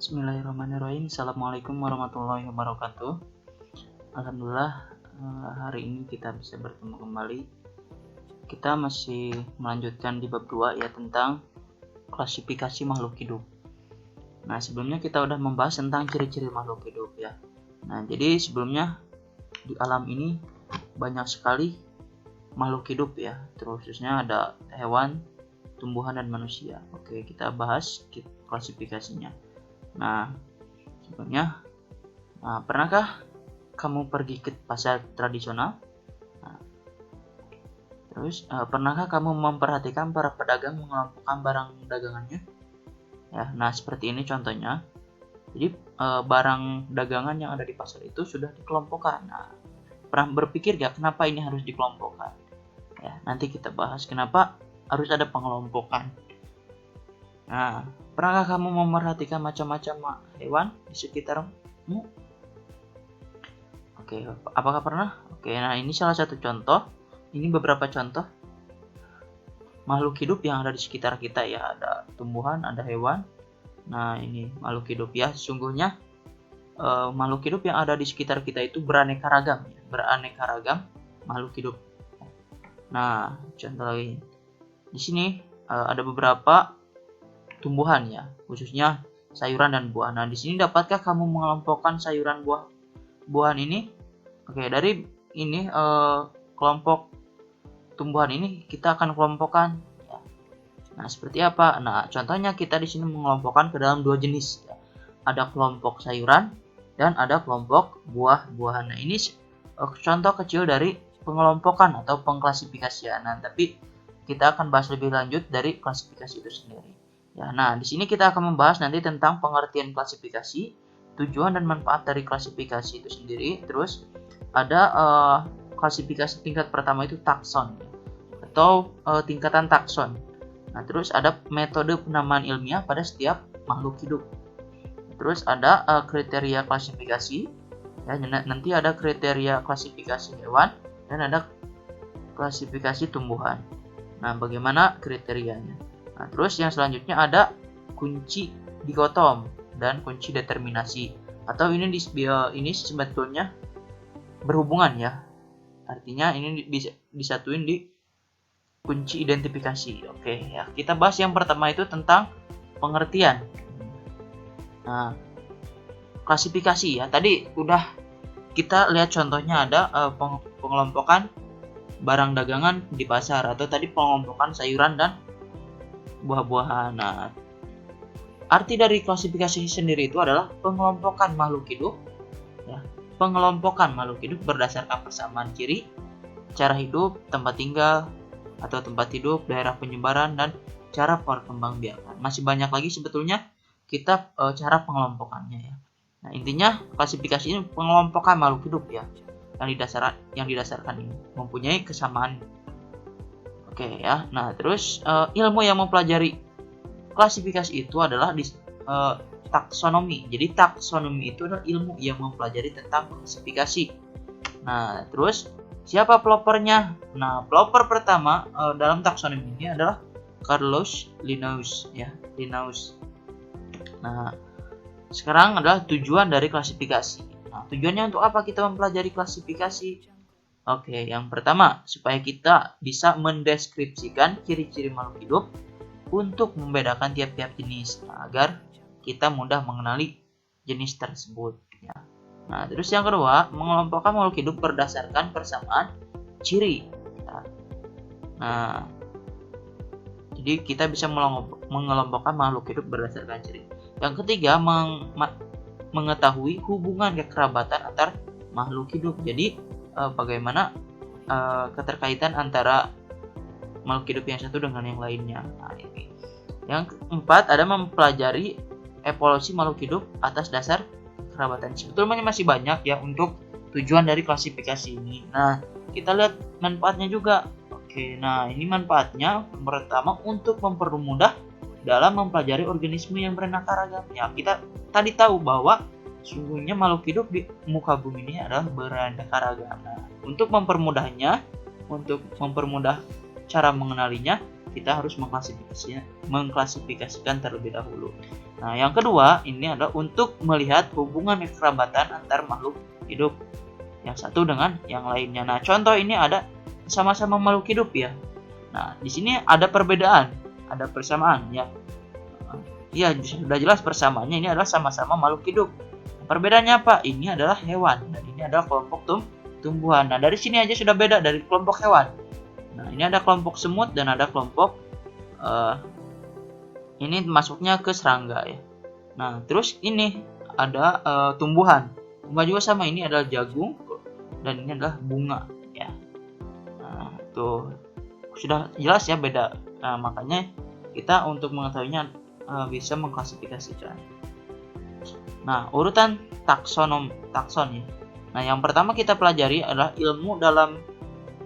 Bismillahirrahmanirrahim. Assalamualaikum warahmatullahi wabarakatuh. Alhamdulillah, hari ini kita bisa bertemu kembali. Kita masih melanjutkan di bab 2 ya, tentang klasifikasi makhluk hidup. Nah, sebelumnya kita udah membahas tentang ciri-ciri makhluk hidup ya. Nah, jadi sebelumnya di alam ini banyak sekali makhluk hidup ya, terkhususnya ada hewan, tumbuhan, dan manusia. Oke, kita bahas klasifikasinya. Nah, sebelumnya, pernahkah kamu pergi ke pasar tradisional? Terus, pernahkah kamu memperhatikan para pedagang mengelompokkan barang dagangannya? Ya, nah seperti ini contohnya. Jadi, barang dagangan yang ada di pasar itu sudah dikelompokkan. Nah, pernah berpikir gak kenapa ini harus dikelompokkan? Ya, nanti kita bahas kenapa harus ada pengelompokan. Nah, pernahkah kamu memperhatikan macam-macam hewan di sekitarmu? Oke, apakah pernah? Oke, nah ini salah satu contoh. Ini beberapa contoh makhluk hidup yang ada di sekitar kita ya. Ada tumbuhan, ada hewan. Nah, ini makhluk hidup ya. Sesungguhnya makhluk hidup yang ada di sekitar kita itu beraneka ragam ya. Beraneka ragam makhluk hidup. Nah, contoh lagi. Di sini ada beberapa tumbuhan ya, khususnya sayuran dan buah. Nah, di sini dapatkah kamu mengelompokkan sayuran buahan ini? Oke, dari ini kelompok tumbuhan ini kita akan kelompokkan ya. Nah, seperti apa? Nah, contohnya kita di sini mengelompokkan ke dalam dua jenis ya. Ada kelompok sayuran dan ada kelompok buah-buahan. Nah, ini contoh kecil dari pengelompokan atau pengklasifikasian. Nah, tapi kita akan bahas lebih lanjut dari klasifikasi itu sendiri. Ya, nah di sini kita akan membahas nanti tentang pengertian klasifikasi, tujuan dan manfaat dari klasifikasi itu sendiri. Terus ada klasifikasi tingkat pertama itu takson atau tingkatan takson. Nah, terus ada metode penamaan ilmiah pada setiap makhluk hidup. Terus ada kriteria klasifikasi. Ya, nanti ada kriteria klasifikasi hewan dan ada klasifikasi tumbuhan. Nah, bagaimana kriterianya? Nah, terus yang selanjutnya ada kunci dikotom dan kunci determinasi. Atau ini sebetulnya berhubungan ya. Artinya ini disatuin di kunci identifikasi. Oke ya, kita bahas yang pertama itu tentang pengertian. Nah, klasifikasi ya. Tadi udah kita lihat contohnya ada pengelompokan barang dagangan di pasar, atau tadi pengelompokan sayuran dan buah-buahan. Nah, arti dari klasifikasi sendiri itu adalah pengelompokan makhluk hidup ya. Pengelompokan makhluk hidup berdasarkan persamaan ciri, cara hidup, tempat tinggal atau tempat hidup, daerah penyebaran, dan cara perkembangbiakan. Masih banyak lagi sebetulnya kita cara pengelompokannya ya. Nah, intinya klasifikasi ini pengelompokan makhluk hidup ya, yang didasarkan ini mempunyai kesamaan. Oke ya. Nah, terus ilmu yang mempelajari klasifikasi itu adalah taksonomi. Jadi taksonomi itu adalah ilmu yang mempelajari tentang klasifikasi. Nah, terus siapa pelopornya? Nah, pelopor pertama dalam taksonomi ini adalah Carlos Linnaeus ya, Linnaeus. Nah, sekarang adalah tujuan dari klasifikasi. Nah, tujuannya untuk apa kita mempelajari klasifikasi? Oke, yang pertama, supaya kita bisa mendeskripsikan ciri-ciri makhluk hidup untuk membedakan tiap-tiap jenis, agar kita mudah mengenali jenis tersebut ya. Nah, terus yang kedua, mengelompokkan makhluk hidup berdasarkan persamaan ciri ya. Nah, jadi kita bisa mengelompokkan makhluk hidup berdasarkan ciri. Yang ketiga, mengetahui hubungan kekerabatan antar makhluk hidup. Jadi bagaimana keterkaitan antara makhluk hidup yang satu dengan yang lainnya. Nah, ini. Yang keempat, ada mempelajari evolusi makhluk hidup atas dasar kerabatan. Sebetulnya masih banyak ya untuk tujuan dari klasifikasi ini. Nah, kita lihat manfaatnya juga. Oke, nah ini manfaatnya pertama untuk mempermudah dalam mempelajari organisme yang beraneka ragam. Ya, kita tadi tahu bahwa sungguhnya makhluk hidup di muka bumi ini adalah beraneka ragam. Nah, untuk mempermudahnya, untuk mempermudah cara mengenalinya, kita harus mengklasifikasikan terlebih dahulu. Nah, yang kedua ini adalah untuk melihat hubungan kekerabatan antar makhluk hidup yang satu dengan yang lainnya. Nah, contoh ini ada sama-sama makhluk hidup ya. Nah, di sini ada perbedaan, ada persamaan ya. Ya, sudah jelas persamaannya ini adalah sama-sama makhluk hidup. Perbedaannya apa? Ini adalah hewan dan ini adalah kelompok tumbuhan. Nah, dari sini aja sudah beda dari kelompok hewan. Nah, ini ada kelompok semut dan ada kelompok ini masuknya ke serangga ya. Nah, terus ini ada tumbuhan. Tumbuhan juga sama, ini adalah jagung dan ini adalah bunga ya. Nah, tuh sudah jelas ya beda. Nah, makanya kita untuk mengetahuinya bisa mengklasifikasikan. Nah, urutan takson ya. Nah, yang pertama kita pelajari adalah ilmu dalam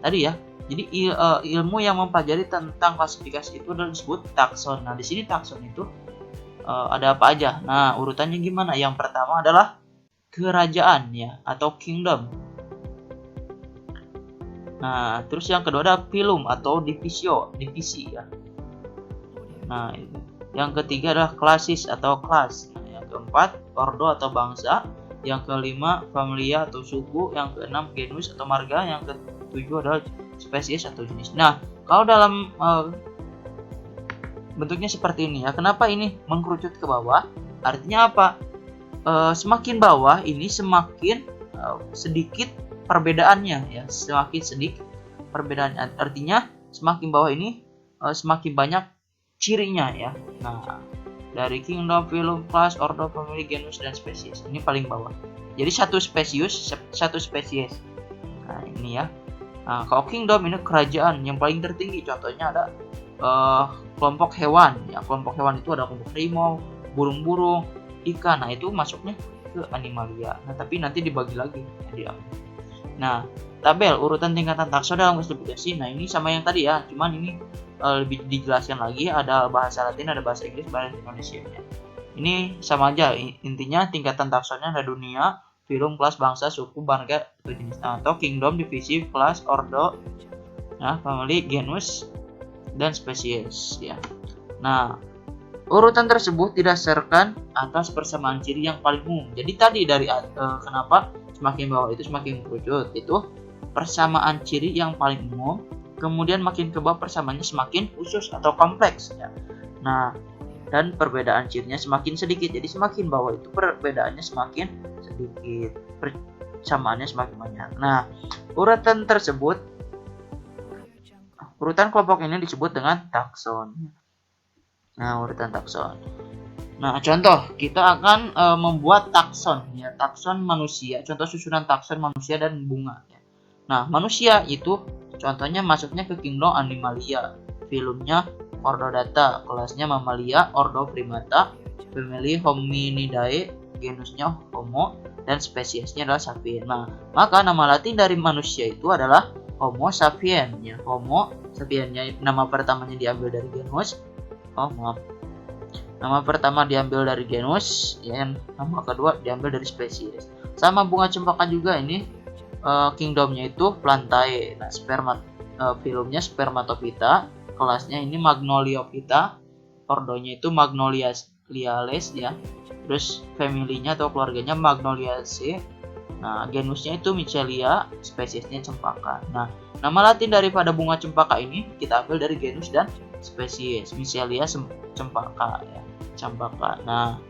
tadi ya. Jadi ilmu yang mempelajari tentang klasifikasi itu adalah disebut takson. Nah, di sini takson itu ada apa aja? Nah, urutannya gimana? Yang pertama adalah kerajaan ya atau kingdom. Nah, terus yang kedua ada phylum atau divisi ya. Nah, yang ketiga adalah klasis atau kelas. Nah, yang keempat ordo atau bangsa. Yang kelima familia atau suku. Yang keenam genus atau marga. Yang ketujuh adalah spesies atau jenis. Nah, kalau dalam bentuknya seperti ini ya. Kenapa ini mengkerucut ke bawah? Artinya apa? Semakin bawah ini semakin sedikit perbedaannya ya. Semakin sedikit perbedaannya. Artinya semakin bawah ini semakin banyak cirinya ya. Nah, dari kingdom, phylum, class, ordo, family, genus, dan spesies. Ini paling bawah. Jadi satu spesies. Nah, ini ya. Nah, kalau kingdom ini kerajaan yang paling tertinggi. Contohnya ada kelompok hewan. Ya, kelompok hewan itu ada kelompok harimau, burung-burung, ikan. Nah, itu masuknya ke animalia. Nah, tapi nanti dibagi lagi. Nah, tabel urutan tingkatan takson dalam klasifikasi. Nah, ini sama yang tadi ya. Cuman ini lebih dijelaskan lagi. Ada bahasa Latin, ada bahasa Inggris, bahasa Indonesia. Ini sama aja. Intinya tingkatan taksonnya ada dunia, phylum, kelas, bangsa, suku, marga, atau jenis, atau kingdom, divisi, kelas, ordo, nah, family, genus, dan spesies ya. Nah, urutan tersebut didasarkan atas persamaan ciri yang paling umum. Jadi tadi dari kenapa semakin bawah itu semakin kerucut, itu persamaan ciri yang paling umum. Kemudian makin ke bawah persamaannya semakin khusus atau kompleks ya. Nah, dan perbedaan cirinya semakin sedikit. Jadi semakin bawah itu perbedaannya semakin sedikit, persamaannya semakin banyak. Nah, urutan kelompok ini disebut dengan takson. Nah, urutan takson. Nah, contoh kita akan membuat takson ya, takson manusia. Contoh susunan takson manusia dan bunga ya. Nah, manusia itu contohnya masuknya ke kingdom animalia, phylumnya Chordodata, kelasnya Mamalia, ordo Primata, family Hominidae, genusnya Homo, dan spesiesnya adalah Sapien. Nah, maka nama Latin dari manusia itu adalah Homo sapien ya. Homo sapiennya nama pertamanya diambil dari genus. Nama pertama diambil dari genus, ya, nama kedua diambil dari spesies. Sama bunga cempaka juga ini kingdomnya itu Plantae. Nah, phylumnya Spermatophyta, kelasnya ini Magnoliophyta, ordonya itu Magnoliales ya. Terus familynya atau keluarganya Magnoliaceae. Nah, genusnya itu Michelia, spesiesnya cempaka. Nah, nama Latin daripada bunga cempaka ini kita ambil dari genus dan spesies. Michelia cempaka ya, cempaka. Nah,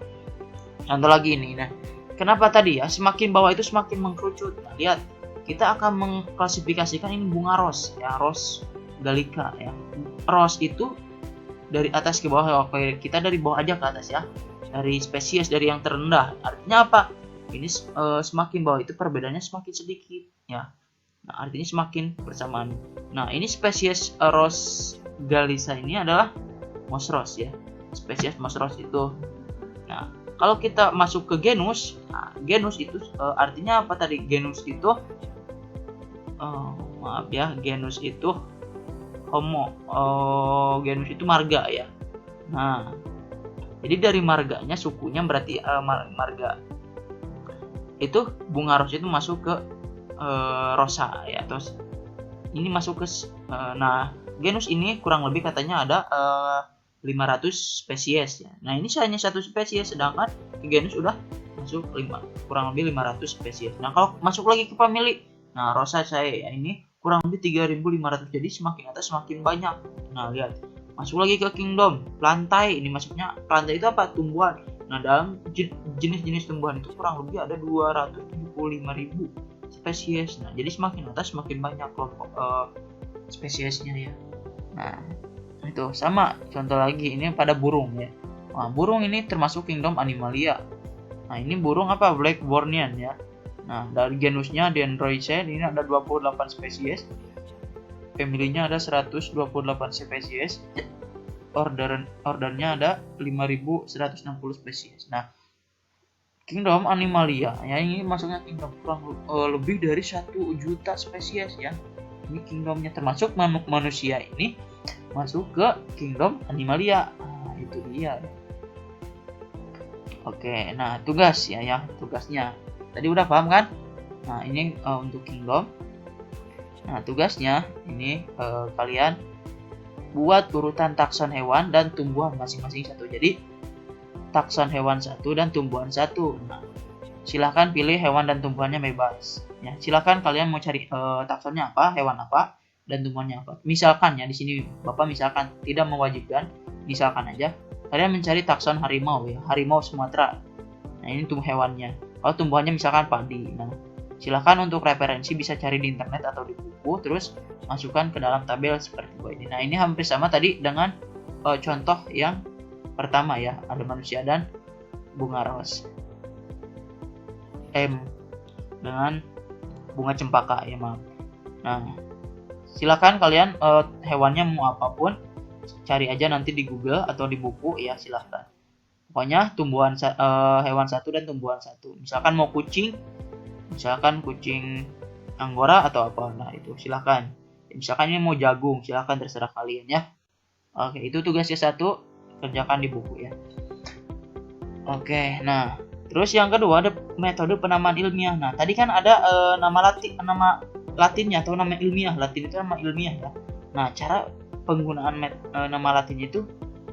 contoh lagi ini. Nah, kenapa tadi ya semakin bawah itu semakin mengkerucut. Nah, lihat, kita akan mengklasifikasikan ini bunga ros ya, ros gallica ya. Ros itu dari atas ke bawah. Oke, kita dari bawah aja ke atas ya. Dari spesies dari yang terendah. Artinya apa? Ini semakin bawah itu perbedaannya semakin sedikit ya. Nah, artinya semakin bersamaan. Nah, ini spesies ros gallica ini adalah Moss ros ya. Spesies Moss ros itu. Nah, kalau kita masuk ke genus, nah, genus itu artinya apa tadi? Genus itu genus itu Homo. Genus itu marga ya. Nah, jadi dari marganya, sukunya berarti marga. Itu bunga ros itu masuk ke rosa ya. Terus ini masuk ke nah, genus ini kurang lebih katanya ada 500 spesies ya. Nah, ini hanya satu spesies, sedangkan ke genus udah masuk kurang lebih 500 spesies. Nah, kalau masuk lagi ke family, nah Rosaceae ya, ini kurang lebih 3.500, jadi semakin atas semakin banyak. Nah, lihat, masuk lagi ke kingdom plantae. Ini masuknya plantae itu apa? Tumbuhan. Nah, dalam jenis-jenis tumbuhan itu kurang lebih ada 275.000 spesies. Nah, jadi semakin atas semakin banyak kelompok spesiesnya ya. Nah, itu sama contoh lagi ini pada burung ya. Nah, burung ini termasuk kingdom Animalia. Nah, ini burung apa? Blackburnian ya. Nah, dari genusnya Dendroicae ini ada 28 spesies. Familinya ada 128 spesies. Ordernya ada 5.160 spesies. Nah, kingdom Animalia ya, ini masuknya kingdom kurang lebih dari 1 juta spesies ya. Ini kingdomnya, termasuk manusia ini masuk ke kingdom Animalia. Nah, itu dia. Oke, nah tugas ya tugasnya. Tadi udah paham kan? Nah, ini untuk kingdom. Nah, tugasnya ini kalian buat urutan takson hewan dan tumbuhan masing-masing satu. Jadi takson hewan satu dan tumbuhan satu. Nah, silahkan pilih hewan dan tumbuhannya bebas. Ya, silahkan kalian mau cari taksonnya apa, hewan apa, dan tumbuhannya apa. Misalkan ya, di sini Bapak misalkan tidak mewajibkan, misalkan aja kalian mencari takson harimau ya, harimau Sumatera. Nah, ini tumbuh hewannya. Kalau tumbuhannya misalkan padi. Nah, silahkan untuk referensi bisa cari di internet atau di buku, terus masukkan ke dalam tabel seperti ini. Nah, ini hampir sama tadi dengan contoh yang pertama ya, ada manusia dan bunga ros. Dengan bunga cempaka ya, maaf. Nah, silakan kalian hewannya mau apapun, cari aja nanti di Google atau di buku ya, silahkan. Pokoknya tumbuhan hewan satu dan tumbuhan satu. Misalkan mau kucing, misalkan kucing Anggora atau apa, nah itu silahkan. Misalkan ini mau jagung, silahkan, terserah kalian ya. Oke, itu tugasnya satu, kerjakan di buku ya. Oke, nah terus yang kedua ada metode penamaan ilmiah. Nah, tadi kan ada nama latinnya atau nama ilmiah. Latin itu nama ilmiah ya. Nah, cara penggunaan nama latinnya itu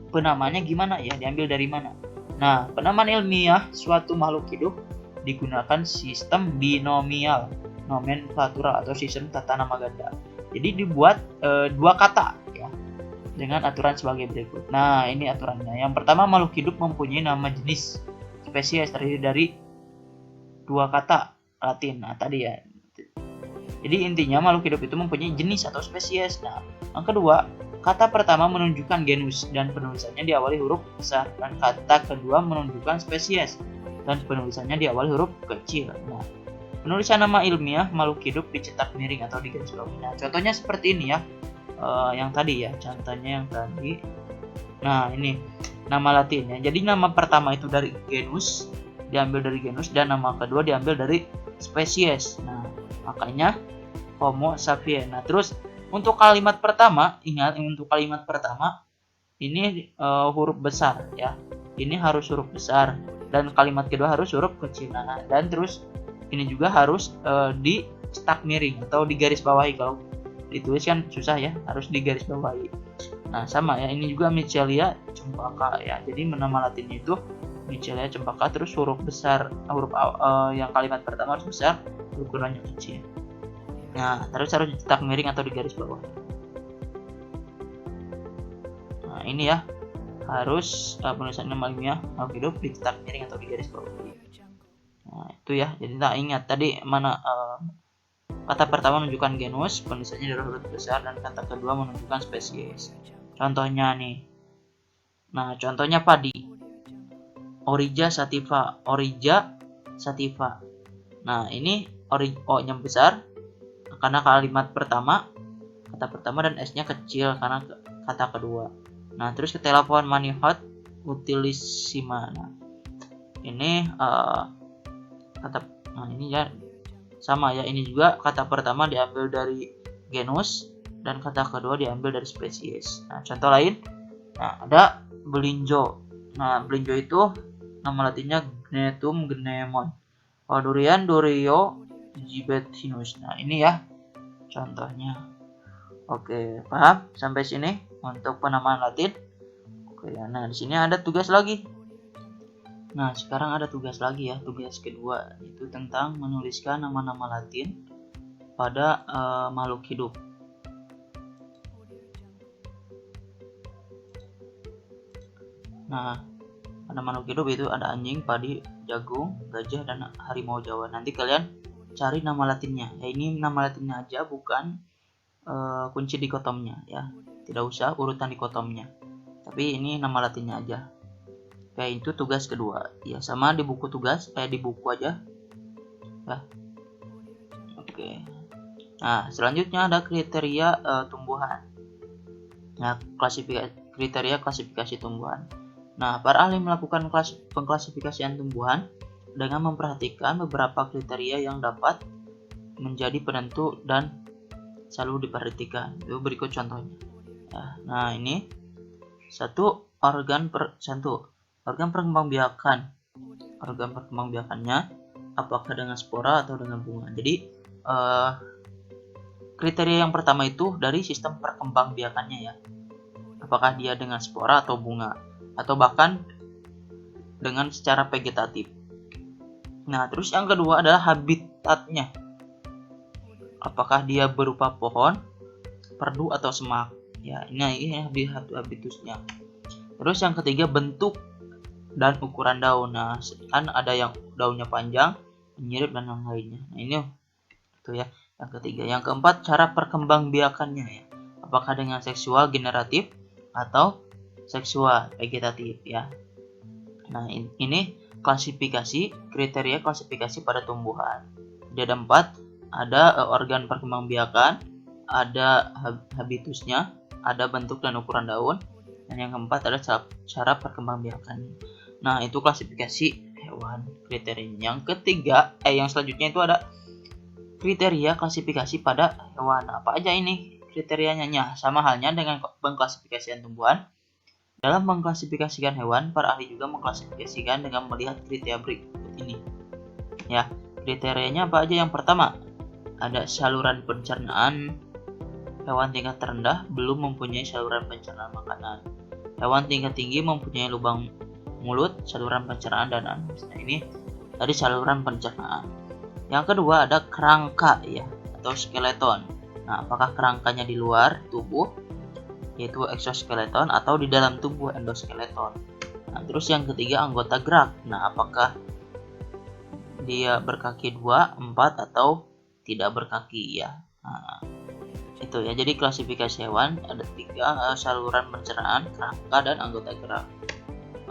penamaannya gimana ya? Diambil dari mana? Nah, penamaan ilmiah suatu makhluk hidup digunakan sistem binomial nomenklatura atau sistem tata nama ganda. Jadi dibuat dua kata ya, dengan aturan sebagai berikut. Nah, ini aturannya. Yang pertama, makhluk hidup mempunyai nama jenis spesies terdiri dari dua kata Latin. Nah, tadi ya. Jadi intinya makhluk hidup itu mempunyai jenis atau spesies. Nah, yang kedua, kata pertama menunjukkan genus dan penulisannya diawali huruf besar, dan kata kedua menunjukkan spesies dan penulisannya diawali huruf kecil. Nah, penulisan nama ilmiah makhluk hidup dicetak miring atau digaris bawahi. Nah, contohnya seperti ini ya. Yang tadi ya, contohnya yang tadi. Nah, ini nama latinnya. Jadi nama pertama itu dari genus, diambil dari genus, dan nama kedua diambil dari spesies. Nah, makanya Homo sapiens. Nah, terus untuk kalimat pertama, ingat untuk kalimat pertama ini huruf besar ya. Ini harus huruf besar, dan kalimat kedua harus huruf kecil. Nah, dan terus ini juga harus dicetak miring atau digaris bawahi. Kalau ditulis kan susah ya, harus digaris bawahi. Nah, sama ya, ini juga Michelia cempaka ya. Jadi nama latinnya itu Michelia cempaka, terus huruf besar, huruf yang kalimat pertama harus besar, huruf keduanya kecil. Nah, terus harus dicetak miring atau digaris bawahi. Nah, ini ya, harus penulisan nama ilmiah makhluk hidup dicetak miring atau digaris bawahi. Nah, itu ya. Jadi tak ingat tadi mana kata pertama menunjukkan genus, penulisannya dari huruf besar, dan kata kedua menunjukkan spesies. Contohnya nih. Nah, contohnya padi. Origia sativa, Origia sativa. Nah, ini O-nya besar karena kalimat pertama, kata pertama, dan S-nya kecil karena kata kedua. Nah, terus ketela pohon manihot utilissima. Nah, ini nah ini ya sama ya, ini juga kata pertama diambil dari genus dan kata kedua diambil dari spesies. Nah, contoh lain, nah ada belinjo. Nah, belinjo itu nama latinnya Gnetum gnemon. Kalau durian Durio gibethinus. Nah, ini ya contohnya. Oke, paham sampai sini untuk penamaan Latin? Oke ya. Nah, di sini ada tugas lagi. Nah, sekarang ada tugas lagi ya, tugas kedua, yaitu tentang menuliskan nama-nama Latin pada makhluk hidup. Nah, pada makhluk hidup itu ada anjing, padi, jagung, gajah, dan harimau Jawa. Nanti kalian cari nama Latinnya. Ya, ini nama Latinnya aja, bukan kunci dikotomnya ya. Tidak usah urutan dikotomnya. Tapi ini nama Latinnya aja. Kayak itu tugas kedua. Ya, sama di buku tugas, di buku aja. Ya. Oke. Nah, selanjutnya ada kriteria tumbuhan. Nah, kriteria klasifikasi tumbuhan. Nah, para ahli melakukan pengklasifikasian tumbuhan dengan memperhatikan beberapa kriteria yang dapat menjadi penentu dan selalu diperhatikan. Itu berikut contohnya. Ya, nah, ini organ perkembangbiakan. Organ perkembangbiakannya apakah dengan spora atau dengan bunga. Jadi kriteria yang pertama itu dari sistem perkembangbiakannya ya. Apakah dia dengan spora atau bunga, atau bahkan dengan secara vegetatif. Nah, terus yang kedua adalah habitatnya. Apakah dia berupa pohon, perdu, atau semak. Ya, ini habitusnya. Terus yang ketiga bentuk dan ukuran daun. Nah, kan ada yang daunnya panjang, menyirip, dan yang lainnya. Nah, ini itu ya, yang ketiga. Yang keempat, cara perkembangbiakannya ya. Apakah dengan seksual generatif atau seksual vegetatif ya. Nah, ini kriteria klasifikasi pada tumbuhan. Jadi ada 4, ada organ perkembangbiakan, ada habitusnya, ada bentuk dan ukuran daun, dan yang keempat ada cara perkembangbiakan. Nah, itu klasifikasi hewan kriterianya. Yang ketiga, yang selanjutnya itu ada kriteria klasifikasi pada hewan. Apa aja ini kriterianya? Sama halnya dengan pengklasifikasian tumbuhan. Dalam mengklasifikasikan hewan, para ahli juga mengklasifikasikan dengan melihat kriteria berikut ini. Ya, kriterianya apa aja? Yang pertama, ada saluran pencernaan. Hewan tingkat terendah belum mempunyai saluran pencernaan makanan. Hewan tingkat tinggi mempunyai lubang mulut, saluran pencernaan, dan anus. Nah, ini tadi saluran pencernaan. Yang kedua ada kerangka ya, atau skeleton. Nah, apakah kerangkanya di luar tubuh, yaitu exoskeleton, atau di dalam tubuh, endoskeleton. Nah, terus yang ketiga anggota gerak. Nah, apakah dia berkaki 2, 4, atau tidak berkaki ya. Nah, itu ya. Jadi klasifikasi hewan ada 3, saluran pencernaan, kerangka, dan anggota gerak.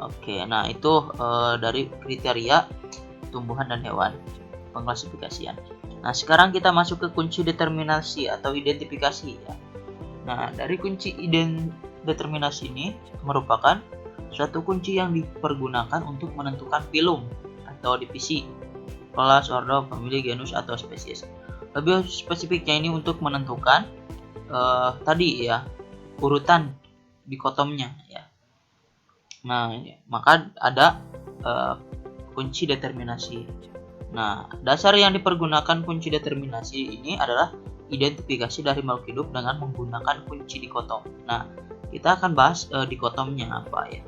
Oke, nah itu dari kriteria tumbuhan dan hewan, pengklasifikasian. Nah, sekarang kita masuk ke kunci determinasi atau identifikasi ya. Nah, dari kunci determinasi ini merupakan suatu kunci yang dipergunakan untuk menentukan filum atau divisi, kelas, ordo, famili, genus, atau spesies. Lebih spesifiknya ini untuk menentukan tadi ya, urutan dikotomnya ya. Nah, maka ada kunci determinasi. Nah, dasar yang dipergunakan kunci determinasi ini adalah identifikasi dari makhluk hidup dengan menggunakan kunci dikotom. Nah, kita akan bahas dikotomnya apa ya.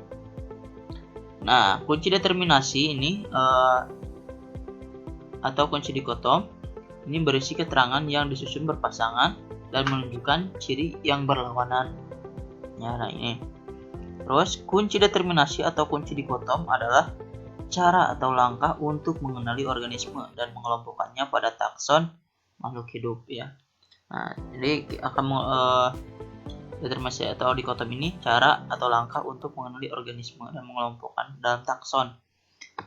Nah, kunci determinasi ini atau kunci dikotom ini berisi keterangan yang disusun berpasangan dan menunjukkan ciri yang berlawanan. Ya, nah ini. Terus kunci determinasi atau kunci dikotom adalah cara atau langkah untuk mengenali organisme dan mengelompokkannya pada takson makhluk hidup ya. Nah, jadi akan determinasi atau dikotom ini cara atau langkah untuk mengenali organisme dan mengelompokkan dalam takson.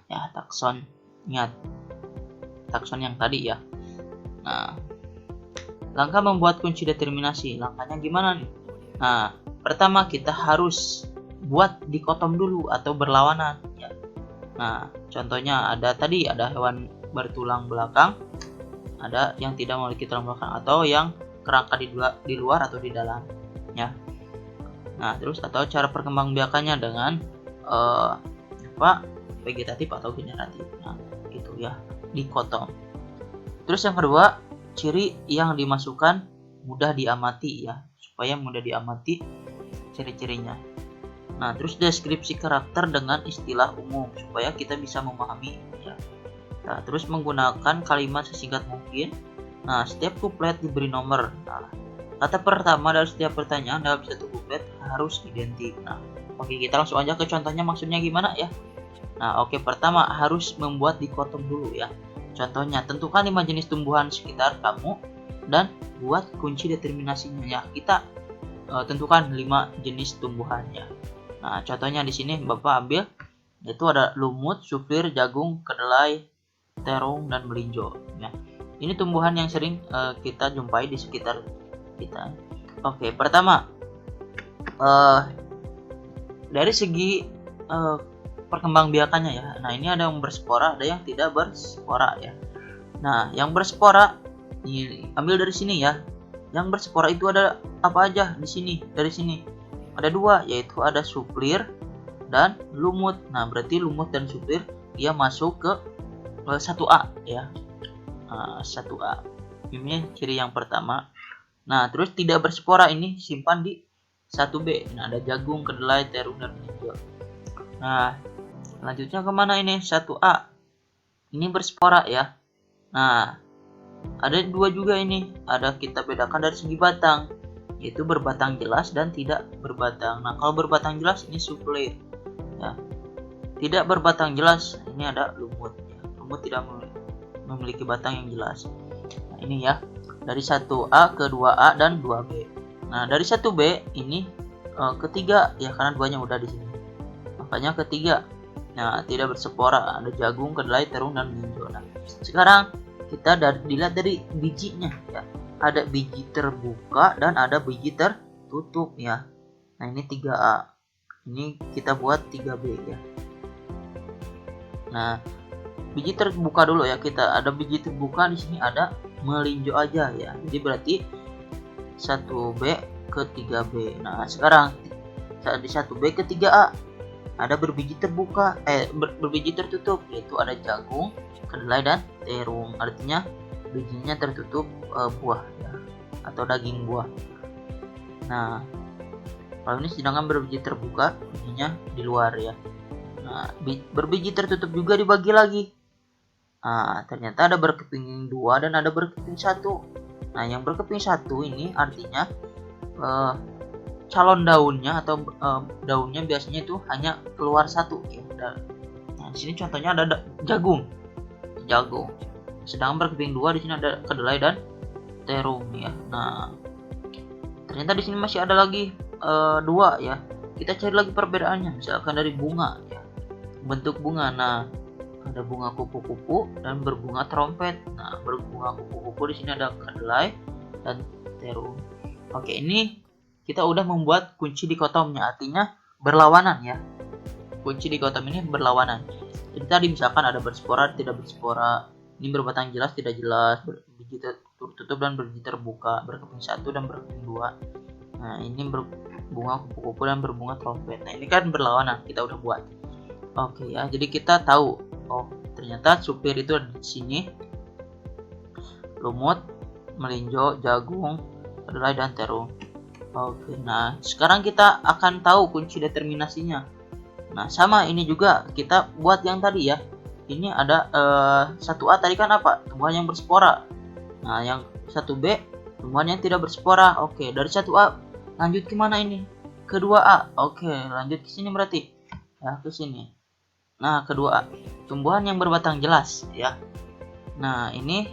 Ya, takson. Ingat. Takson yang tadi ya. Nah, langkah membuat kunci determinasi. Langkahnya gimana nih? Nah, pertama kita harus buat dikotom dulu atau berlawanan ya. Nah, contohnya ada hewan bertulang belakang, ada yang tidak memiliki tulang belakang, atau yang kerangka di luar atau di dalam ya. Nah, terus atau cara perkembangbiakannya dengan vegetatif atau generatif. Nah, gitu ya, dikotom. Terus yang kedua, ciri yang dimasukkan mudah diamati ya, supaya mudah diamati ciri-cirinya. Nah, terus deskripsi karakter dengan istilah umum supaya kita bisa memahami ya. Nah, terus menggunakan kalimat sesingkat mungkin. Nah, setiap kuplet diberi nomor. Nah, kata pertama dari setiap pertanyaan dalam satu kuplet harus identik. Nah, oke, kita langsung aja ke contohnya, maksudnya gimana ya. Nah, oke, pertama harus membuat dikotom dulu ya. Contohnya, tentukan 5 jenis tumbuhan sekitar kamu dan buat kunci determinasinya ya. Kita tentukan 5 jenis tumbuhannya. Nah, contohnya di sini Bapak ambil, yaitu ada lumut, suplir, jagung, kedelai, terung, dan melinjo. Ya, ini tumbuhan yang sering kita jumpai di sekitar kita. Oke, pertama dari segi perkembangbiakannya ya. Nah, ini ada yang berspora, ada yang tidak berspora ya. Nah, yang berspora ini ambil dari sini ya. Yang berspora itu ada apa aja di sini? Dari sini ada 2, yaitu ada suplir dan lumut. Nah, berarti lumut dan suplir dia masuk ke 1A ya. 1A. Ini ciri yang pertama. Nah, terus tidak berspora ini simpan di 1B. Nah, ada jagung, kedelai, terung, dan melinjo. Nah, selanjutnya kemana ini? 1A. Ini berspora ya. Nah, ada 2 juga ini. Ada kita bedakan dari segi batang, yaitu berbatang jelas dan tidak berbatang. Nah, kalau berbatang jelas ini suplir ya. Tidak berbatang jelas ini ada lumut ya. Lumut tidak memiliki batang yang jelas. Nah, ini ya. Dari 1A ke 2A dan 2B. Nah, dari 1B ini ketiga ya, karena 2-nya udah di sini. Makanya ketiga. Nah, tidak berspora, ada jagung, kedelai, terung, dan melinjo. Nah, sekarang kita dilihat dari bijinya ya. Ada biji terbuka dan ada biji tertutup ya. Nah, ini 3A. Ini kita buat 3B ya. Nah, biji terbuka dulu ya. Kita ada biji terbuka di sini, ada melinjo aja ya. Jadi berarti 1B ke 3B. Nah, sekarang di 1B ke 3A ada berbiji terbuka, berbiji tertutup, yaitu ada jagung, kedelai, dan terung. Artinya bijinya tertutup buah ya, atau daging buah. Nah, kalau ini sedangkan berbiji terbuka, bijinya di luar ya. Nah, berbiji tertutup juga dibagi lagi. Nah, ternyata ada berkeping 2 dan ada berkeping 1. Nah, yang berkeping 1 ini artinya calon daunnya atau daunnya biasanya itu hanya keluar 1 ya. Nah, di sini contohnya ada jagung. Sedangkan berkeping 2 di sini ada kedelai dan terung ya. Nah, ternyata di sini masih ada lagi 2 ya. Kita cari lagi perbedaannya, misalkan dari bunga ya. Bentuk bunga. Nah, ada bunga kupu-kupu dan berbunga trompet. Nah, berbunga kupu-kupu di sini ada kedelai dan terung. Oke, ini kita udah membuat kunci dikotomnya, artinya berlawanan ya. Kunci dikotom ini berlawanan. Jadi tadi misalkan ada berspora, tidak berspora. Ini berbatang jelas, tidak jelas, berbiji tertutup dan berbiji terbuka, berkeping 1 dan berkeping 2. Nah, ini berbunga kupu-kupu dan berbunga trompet. Nah, ini kan berlawanan, kita udah buat. Oke ya, jadi kita tahu. Oh, ternyata supir itu ada di sini. Lumut, melinjo, jagung, kedelai, dan terung. Oke, nah sekarang kita akan tahu kunci determinasinya. Nah, sama ini juga kita buat yang tadi ya. Ini ada 1A tadi kan apa? Tumbuhan yang berspora. Nah, yang 1B tumbuhan yang tidak berspora. Oke, dari 1A lanjut ke mana ini? Ke 2A. Oke, lanjut ke sini berarti. Ya, ke sini. Nah, kedua, tumbuhan yang berbatang jelas ya. Nah, ini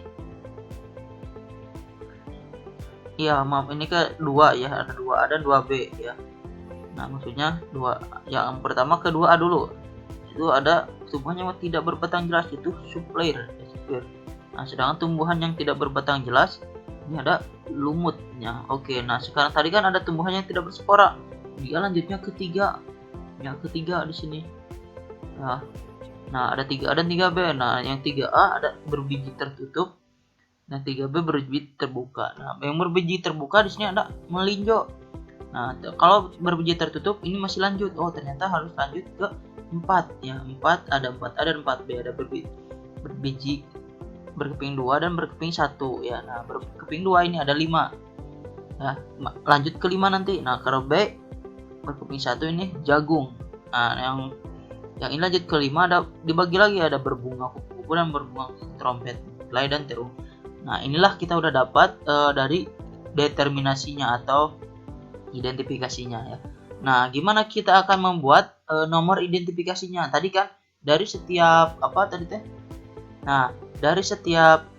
ya, maaf, ini kedua ya, ada 2A dan 2B ya. Nah, maksudnya yang pertama ke 2A dulu. Itu ada tumbuhan yang tidak berbatang jelas, itu suplir. Nah, sedangkan tumbuhan yang tidak berbatang jelas ini ada lumutnya. Oke, nah sekarang tadi kan ada tumbuhan yang tidak berspora. Dia lanjutnya ketiga. Yang ketiga di sini. Nah, ada 3A dan 3B. Nah, yang 3A ada berbiji tertutup dan 3B berbiji terbuka. Nah, yang berbiji terbuka di sini ada melinjo. Nah, kalau berbiji tertutup ini masih lanjut. Oh, ternyata harus lanjut ke 4 ya. 4 ada 4A dan 4B, ada berbiji berkeping 2 dan berkeping 1 ya. Nah, berkeping 2 ini ada 5. Ya, lanjut ke 5 nanti. Nah, kalau B berkeping satu ini jagung. Nah, yang ini lanjut ke 5 ada dibagi lagi, ada berbunga kupu-kupu dan berbunga trompet, lay dan terung. Nah, inilah kita udah dapat dari determinasinya atau identifikasinya ya. Nah, gimana kita akan membuat nomor identifikasinya? Tadi kan dari setiap apa tadi teh? Nah, dari setiap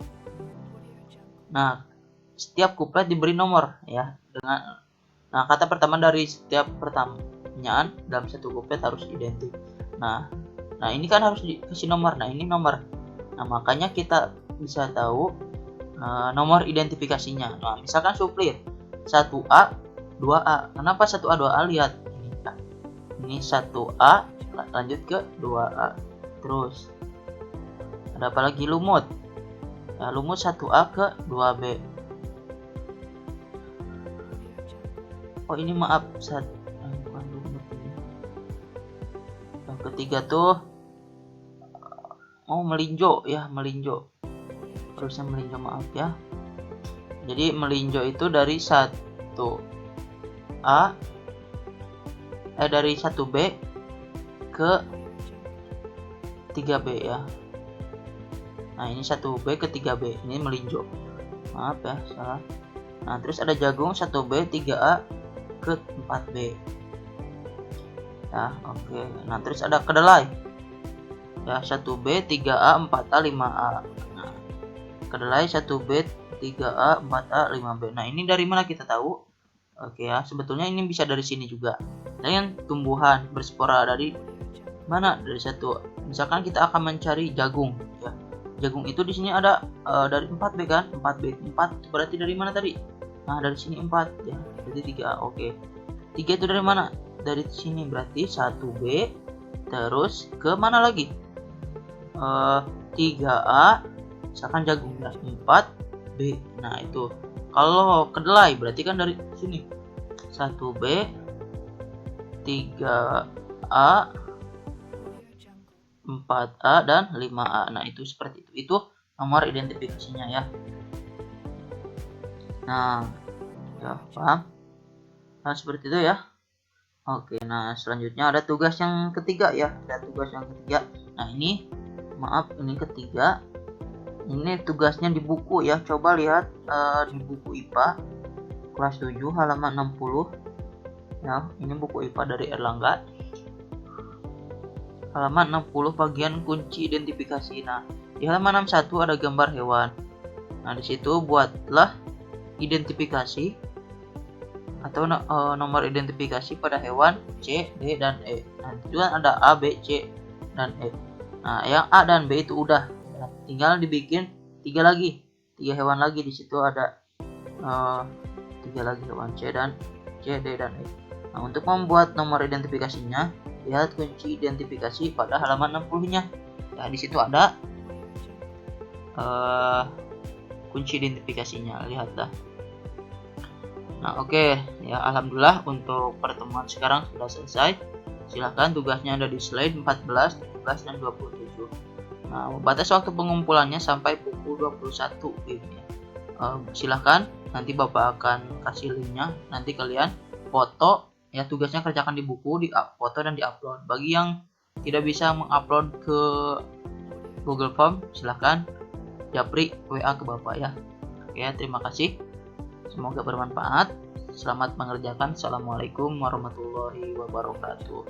kuplet diberi nomor ya dengan kata pertama dari setiap pertanyaan dalam satu kuplet harus identik. Nah, ini kan harus dikasih nomor. Nah, ini nomor. Nah, makanya kita bisa tahu nomor identifikasinya. Nah, misalkan suplir 1A, 2A. Kenapa 1A, 2A? Lihat. Ini 1A, lanjut ke 2A. Terus ada apa lagi? Lumut. Ya, lumut 1A ke 2B. Oh, ini maaf, bukan lumut ini. Yang ketiga tuh melinjo ya, melinjo. Harusnya melinjo, maaf ya. Jadi melinjo itu dari 1A dari 1B ke 3B ya. Nah, ini 1B ke 3B, ini melinjo. Maaf ya, salah. Nah, terus ada jagung 1B 3A ke 4B. Ya, oke. Nah, terus ada kedelai. Ya, 1B 3A 4A 5A. Nah, kedelai 1B 3A 4A 5B. Nah, ini dari mana kita tahu? Oke ya, sebetulnya ini bisa dari sini juga. Dan tumbuhan berspora dari mana? Dari satu. Misalkan kita akan mencari jagung ya. Jagung itu di sini ada dari 4B kan? 4B 4 berarti dari mana tadi? Nah, dari sini 4 ya. Berarti 3A. Oke. 3 itu dari mana? Dari sini, berarti 1B terus ke mana lagi? 3A misalkan jagungnya 4B. Nah, itu. Kalau kedelai berarti kan dari sini 1B 3A 4A dan 5A. Nah, itu seperti itu. Itu nomor identifikasinya ya. Nah, ya paham? Nah, seperti itu ya. Oke, nah selanjutnya ada tugas yang ketiga ya. Ada tugas yang ketiga. Nah, ini maaf, ini ketiga. Ini tugasnya di buku ya. Coba lihat di buku IPA kelas 7 halaman 60. Ya, ini buku IPA dari Erlangga. Halaman 60 bagian kunci identifikasi. Nah, di halaman 61 ada gambar hewan. Nah, di situ buatlah identifikasi atau nomor identifikasi pada hewan C, D, dan E. Nah, itu kan ada A, B, C, dan E. Nah, yang A dan B itu udah. Nah, tinggal dibikin 3 hewan lagi. Di situ ada 3 lagi hewan C, D, dan E. Nah, untuk membuat nomor identifikasinya, lihat kunci identifikasi pada halaman 60-nya. Ya, di situ ada kunci identifikasinya, lihatlah. Nah, oke ya, alhamdulillah untuk pertemuan sekarang sudah selesai. Silahkan tugasnya ada di slide 14, 17, dan 27. Nah, batas waktu pengumpulannya sampai pukul 21 ya. Silahkan, nanti Bapak akan kasih linknya. Nanti kalian foto ya, tugasnya kerjakan di buku, di foto dan diupload. Bagi yang tidak bisa mengupload ke Google Form, silahkan japri WA ke Bapak ya. Oke, terima kasih. Semoga bermanfaat. Selamat mengerjakan. Assalamualaikum warahmatullahi wabarakatuh.